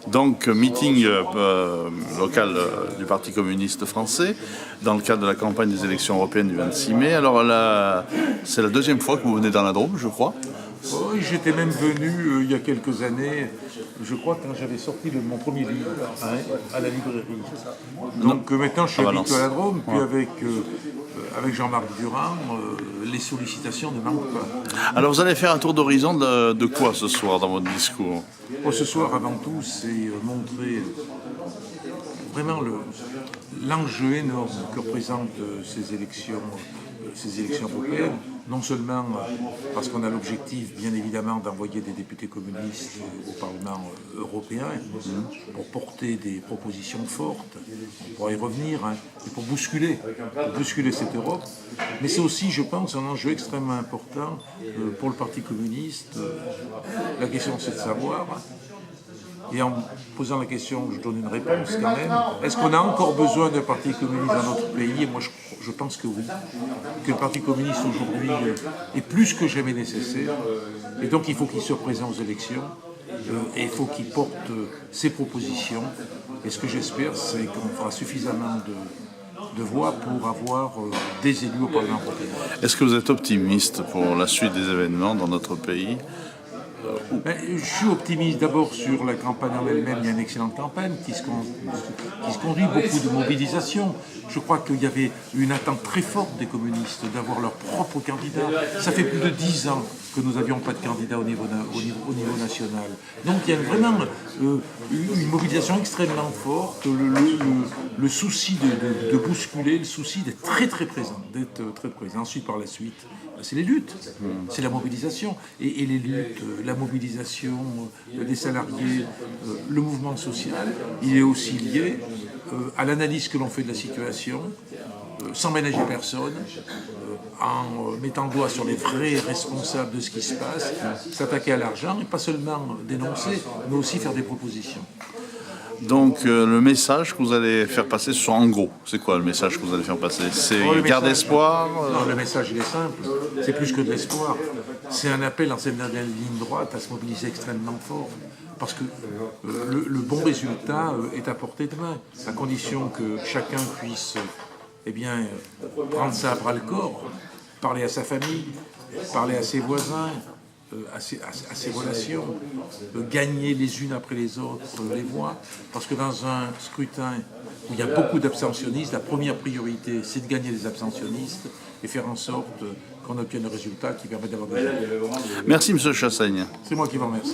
Donc, meeting local du Parti communiste français dans le cadre de la campagne des élections européennes du 26 mai. Alors là, c'est la deuxième fois que vous venez dans la Drôme, je crois. Oui, j'étais même venu il y a quelques années, je crois, quand j'avais sorti mon premier livre à la librairie. Donc maintenant je suis habitué à la Drôme, puis avec Jean-Marc Durand, les sollicitations ne manquent pas. Alors vous allez faire un tour d'horizon de quoi ce soir dans votre discours? Ce soir, avant tout, c'est montrer vraiment l'enjeu énorme que représentent ces élections européennes, non seulement parce qu'on a l'objectif, bien évidemment, d'envoyer des députés communistes au Parlement européen pour porter des propositions fortes, on pourra y revenir, et pour bousculer cette Europe, mais c'est aussi, je pense, un enjeu extrêmement important pour le Parti communiste. La question, c'est de savoir, et en posant la question, je donne une réponse quand même. Est-ce qu'on a encore besoin d'un parti communiste dans notre pays? Et moi, je pense que oui. Que le parti communiste aujourd'hui est plus que jamais nécessaire. Et donc, il faut qu'il se présente aux élections. Et il faut qu'il porte ses propositions. Et ce que j'espère, c'est qu'on fera suffisamment de voix pour avoir des élus au Parlement européen. Est-ce que vous êtes optimiste pour la suite des événements dans notre pays? Je suis optimiste d'abord sur la campagne en elle-même. Il y a une excellente campagne qui se conduit, beaucoup de mobilisation. Je crois qu'il y avait une attente très forte des communistes d'avoir leur propre candidat. Ça fait plus de 10 ans que nous n'avions pas de candidat au niveau national. Donc il y a vraiment une mobilisation extrêmement forte, le souci de bousculer, le souci d'être très présent, Ensuite, par la suite, c'est les luttes, c'est la mobilisation. Et les luttes, la mobilisation des salariés, le mouvement social, il est aussi lié à l'analyse que l'on fait de la situation, sans ménager personne, en mettant le doigt sur les vrais responsables de ce qui se passe, s'attaquer à l'argent et pas seulement dénoncer, mais aussi faire des propositions. Donc le message que vous allez faire passer, ce sont en gros, c'est quoi le message que vous allez faire passer? C'est garde espoir? Non, le message il est simple, c'est plus que de l'espoir. C'est un appel en cette dernière ligne droite à se mobiliser extrêmement fort. Parce que le bon résultat est à portée de main, à condition que chacun puisse prendre ça à bras-le-corps, parler à sa famille, parler à ses voisins, à ses relations, gagner les unes après les autres les voix. Parce que dans un scrutin où il y a beaucoup d'abstentionnistes, la première priorité, c'est de gagner les abstentionnistes et faire en sorte qu'on obtienne un résultat qui permet d'avoir des gens. Merci, M. Chassaigne. C'est moi qui vous remercie.